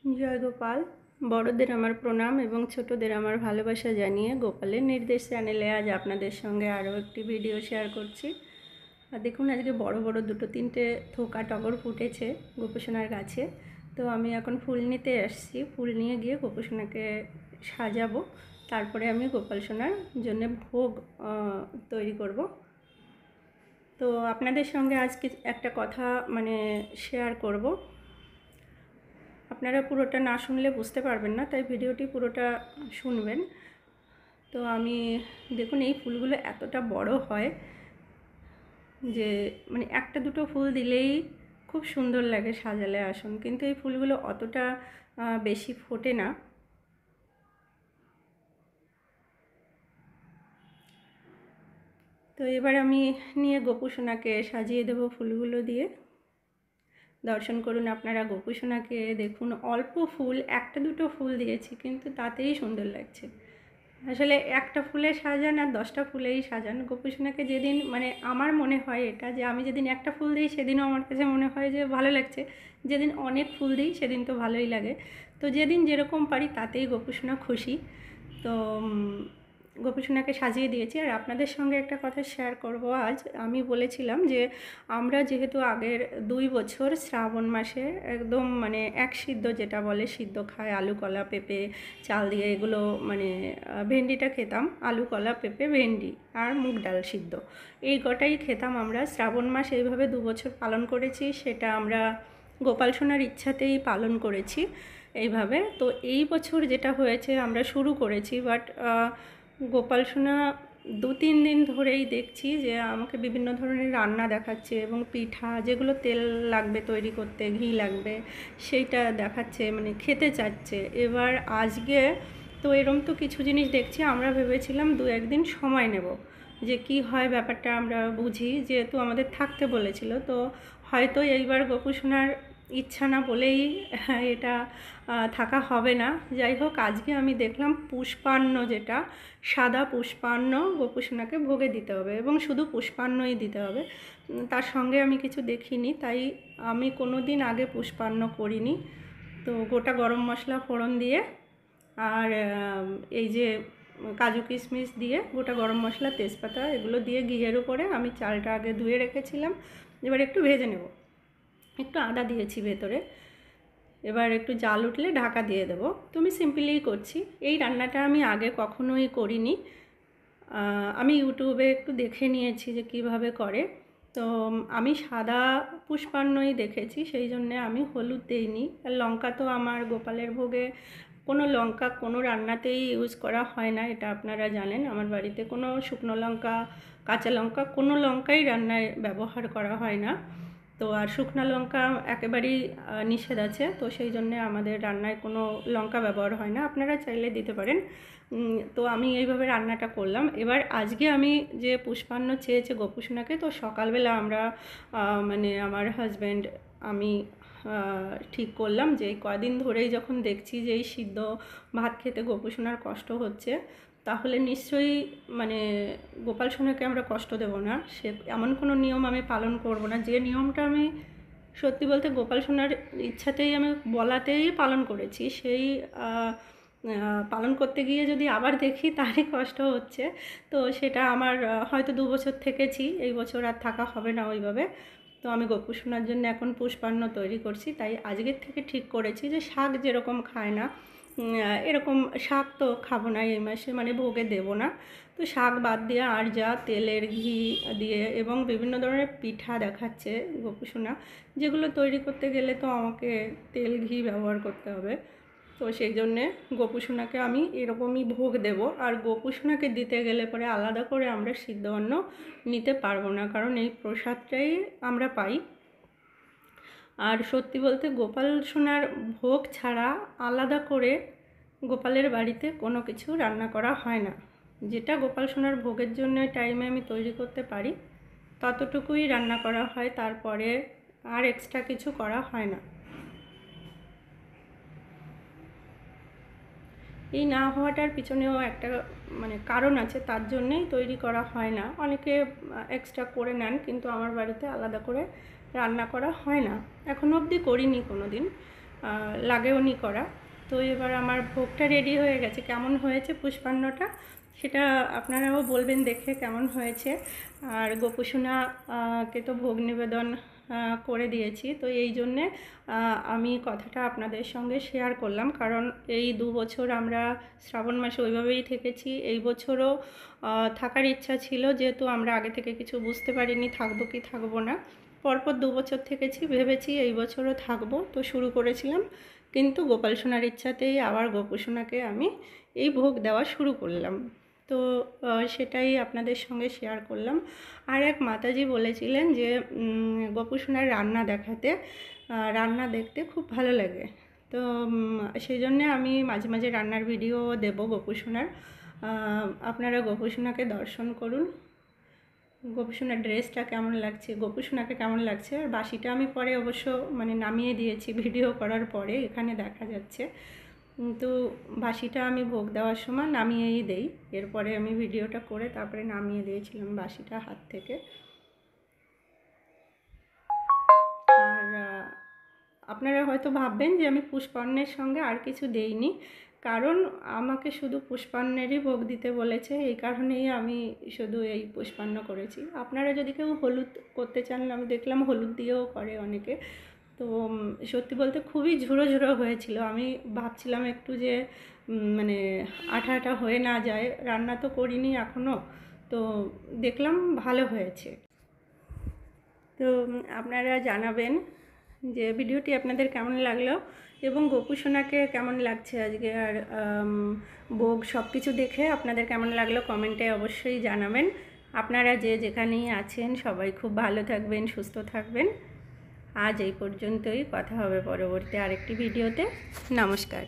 জয় গোপাল। বড়দের আমার প্রণাম এবং ছোটদের আমার ভালোবাসা জানিয়ে গোপালের নির্দেশ চ্যানেলে আজ আপনাদের সঙ্গে আরও একটি ভিডিও শেয়ার করছি। আর দেখুন, আজকে বড় বড় দুটো তিনটে থোকা টগর ফুটেছে গোপসোনার গাছে। তো আমি এখন ফুল নিতে আসছি, ফুল নিয়ে গিয়ে গোপসোনাকে সাজাবো। তারপরে আমি গোপাল সোনার জন্য ভোগ তৈরি করব। তো আপনাদের সঙ্গে আজকে একটা কথা শেয়ার করব। আপনারা পুরোটা না শুনলে বুঝতে পারবেন না, তাই ভিডিওটি পুরোটা শুনবেন। তো আমি দেখুন, এই ফুলগুলো এতটা বড় হয় যে একটা দুটো ফুল দিলেই খুব সুন্দর লাগে সাজালে আসন, কিন্তু এই ফুলগুলো অতটা বেশি ফোটে না। তো এবার আমি নিয়ে গোপুসোনাকে সাজিয়ে দেব ফুলগুলো দিয়ে। দর্শন করুন আপনারা গোপুসোনাকে, দেখুন অল্প ফুল, একটা দুটো ফুল দিয়েছি কিন্তু তাতেই সুন্দর লাগছে। আসলে একটা ফুলে সাজান আর 10টা ফুলেই সাজান, গোপুসোনাকে যেদিন আমার মনে হয় এটা যে আমি যেদিন একটা ফুল দিই সেদিনও আমার কাছে মনে হয় যে ভালো লাগছে, যেদিন অনেক ফুল দিই সেদিন তো ভালোই লাগে। তো যেদিন যেরকম পারি তাতেই গোপুসোনা খুশি। তো গোপুসোনাকে সাজিয়ে দিয়েছি। আর আপনাদের সঙ্গে একটা কথা শেয়ার করব আজ। আমি বলেছিলাম যে আমরা যেহেতু আগের 2 বছর শ্রাবণ মাসে একদম এক সিদ্ধ, যেটা বলে সিদ্ধ খায়, আলু কলা পেঁপে চাল দিয়ে, এগুলো ভেন্ডিটা খেতাম, আলু কলা পেঁপে ভেন্ডি আর মুগ ডাল সিদ্ধ, এই কটাই খেতাম আমরা। শ্রাবণ মাস এইভাবে 2 বছর পালন করেছি, সেটা আমরা গোপাল সোনার ইচ্ছাতেই পালন করেছি এইভাবে। তো এই বছর যেটা হয়েছে, আমরা শুরু করেছি, বাট গোপাল সোনা 2-3 দিন ধরেই দেখছি যে আমাকে বিভিন্ন ধরনের রান্না দেখাচ্ছে এবং পিঠা, যেগুলো তেল লাগবে তৈরি করতে, ঘি লাগবে, সেইটা দেখাচ্ছে, খেতে চাচ্ছে। এবার আজকে তো এরম তো কিছু জিনিস দেখছি, আমরা ভেবেছিলাম 2-1 দিন সময় নেব, যে কি হয় ব্যাপারটা আমরা বুঝি, যেহেতু আমাদের থাকতে বলেছিল। তো হয়তো এইবার গোপুসোনার ইচ্ছা না বলেই এটা থাকা হবে না। যাই হোক, আজকে আমি দেখলাম পুষ্পান্ন, যেটা সাদা পুষ্পান্ন গোপুসোনাকে ভোগে দিতে হবে এবং শুধু পুষ্পান্নই দিতে হবে। তার সঙ্গে আমি কিছু দেখিনি, তাই আমি কোনো দিন আগে পুষ্পান্ন করিনি। তো গোটা গরম মশলা ফোড়ন দিয়ে আর এই যে কাজু কিশমিশ দিয়ে, গোটা গরম মশলা, তেজপাতা, এগুলো দিয়ে ঘিয়ের উপরে আমি চালটা আগে ধুয়ে রেখেছিলাম। এবার একটু ভেজে নেব, একটু আদা দিয়েছি ভেতরে। এবার একটু জাল উঠলে ঢাকা দিয়ে দেবো। তো আমি সিম্পলিই করছি, এই রান্নাটা আমি আগে কখনোই করিনি। আমি ইউটিউবে একটু দেখে নিয়েছি যে কিভাবে করে। তো আমি সাদা পুষ্পান্নই দেখেছি, সেই জন্যে আমি হলুদ দিইনি। আর লঙ্কা তো আমার গোপালের ভোগে কোনো লঙ্কা কোনো রান্নাতেই ইউজ করা হয় না, এটা আপনারা জানেন। আমার বাড়িতে কোনো শুকনো লঙ্কা, কাঁচা লঙ্কা, কোনো লঙ্কাই রান্নায় ব্যবহার করা হয় না। তো আর শুকনো লঙ্কা একেবারেই নিষেধ আছে, তো সেই জন্যে আমাদের রান্নায় কোনো লঙ্কা ব্যবহার হয় না। আপনারা চাইলে দিতে পারেন। তো আমি এইভাবে রান্নাটা করলাম। এবার আজকে আমি যে পুষ্পান্ন চেয়েছে গোপুসোনাকে, তো সকালবেলা আমরা আমার হাজব্যান্ড, আমি ঠিক করলাম যে এই কদিন ধরেই যখন দেখছি যে এই সিদ্ধ ভাত খেতে গোপুসোনার কষ্ট হচ্ছে, তাহলে নিশ্চয়ই গোপাল সোনাকে আমরা কষ্ট দেব না। সে এমন কোনো নিয়ম আমি পালন করব না, যে নিয়মটা আমি সত্যি বলতে গোপাল সোনার ইচ্ছাতেই, আমি বলাতেই পালন করেছি, সেই পালন করতে গিয়ে যদি আবার দেখি তারই কষ্ট হচ্ছে, তো সেটা আমার হয়তো 2 বছর থেকেছি, এই বছর আর থাকা হবে না ওইভাবে। তো আমি গোপুসোনার জন্য এখন পুষ্পান্ন তৈরি করছি। তাই আজকের থেকে ঠিক করেছি যে শাক যেরকম খায় না, এরকম শাক তো খাবো না এই মাসে, ভোগে দেবো না। তো শাক বাদ দিয়ে আর যা তেলের ঘি দিয়ে এবং বিভিন্ন ধরনের পিঠা দেখাচ্ছে গোপুসোনা, যেগুলো তৈরি করতে গেলে তো আমাকে তেল ঘি ব্যবহার করতে হবে। তো সেই জন্যে গোপুসোনাকে আমি এরকমই ভোগ দেব। আর গোপুসোনাকে দিতে গেলে পরে আলাদা করে আমরা সিদ্ধ অন্ন নিতে পারবো না, কারণ এই প্রসাদটাই আমরা পাই। আর সত্যি বলতে গোপাল সোনার ভোগ ছাড়া আলাদা করে গোপালের বাড়িতে কোনো কিছু রান্না করা হয় না। যেটা গোপাল সোনার ভোগের জন্য টাইমে আমি তৈরি করতে পারি ততটুকুই রান্না করা হয়, তারপরে আর এক্সট্রা কিছু করা হয় না। এই না হওয়াটার পিছনেও একটা কারণ আছে, তার জন্যেই তৈরি করা হয় না। অনেকে এক্সট্রা করে নেন, কিন্তু আমার বাড়িতে আলাদা করে রান্না করা হয় না, এখনো অবধি করিনি কোনো দিন। লাগেও নি করা। তো এবার আমার ভোগটা রেডি হয়ে গেছে। কেমন হয়েছে পুষ্পান্নটা সেটা আপনারাও বলবেন দেখে কেমন হয়েছে। আর গোপুসোনা কে তো ভোগ নিবেদন করে দিয়েছি, তো এই জন্যে আমি কথাটা আপনাদের সঙ্গে শেয়ার করলাম। কারণ এই 2 বছর আমরা শ্রাবণ মাসে ওইভাবেই থেকেছি। এই বছরও থাকার ইচ্ছা ছিল, যেহেতু আমরা আগে থেকে কিছু বুঝতে পারিনি থাকবো কি থাকবো না। পরপর 2 বছর থেকেছি, ভেবেছি এই বছরও থাকবো, তো শুরু করেছিলাম। কিন্তু গোপাল সোনার ইচ্ছাতেই আবার গোপুসোনাকে আমি এই ভোগ দেওয়া শুরু করলাম। তো সেটাই আপনাদের সঙ্গে শেয়ার করলাম। আর এক মাতাজি বলেছিলেন যে গোপুসোনার রান্না দেখাতে, রান্না দেখতে খুব ভালো লাগে। তো সেই জন্যে আমি মাঝে মাঝে রান্নার ভিডিও দেব গোপুসোনার। আপনারা গোপুসোনাকে দর্শন করুন। গোপুসোনার ড্রেসটা কেমন লাগছে, গোপুসোনাকে কেমন লাগছে। আর বাসিটা আমি পরে অবশ্য মানে নামিয়ে দিয়েছি ভিডিও করার পরে, এখানে দেখা যাচ্ছে। তো বাসিটা আমি ভোগ দেওয়ার সময় নামিয়েই দেই, এরপরে আমি ভিডিওটা করে তারপরে নামিয়ে দিয়েছিলাম বাসিটা হাত থেকে। আর আপনারা হয়তো ভাববেন যে আমি পুষ্পান্নের সঙ্গে আর কিছু দেইনি, কারণ আমাকে শুধু পুষ্পান্নেরই ভোগ দিতে বলেছে, এই কারণেই আমি শুধু এই পুষ্পান্ন করেছি। আপনারা যদি কেউ হলুদ করতে চান, আমি দেখলাম হলুদ দিয়েও করে অনেকে। তো সত্যি বলতে খুবই ঝুড়ো ঝুড়ো হয়েছিল। আমি ভাবছিলাম একটু যে মানে আঠা আঠা হয়ে না যায়, রান্না তো করিনি এখনও, তো দেখলাম ভালো হয়েছে। তো আপনারা জানাবেন যে ভিডিওটি আপনাদের কেমন লাগলো এবং গোপুসোনাকে কেমন লাগছে আজকে, আর ভোগ সব কিছু দেখে আপনাদের কেমন লাগলো কমেন্টে অবশ্যই জানাবেন। আপনারা যে যেখানেই আছেন সবাই খুব ভালো থাকবেন, সুস্থ থাকবেন। আজ এই পর্যন্তই, কথা হবে পরবর্তী আরেকটি ভিডিওতে। নমস্কার।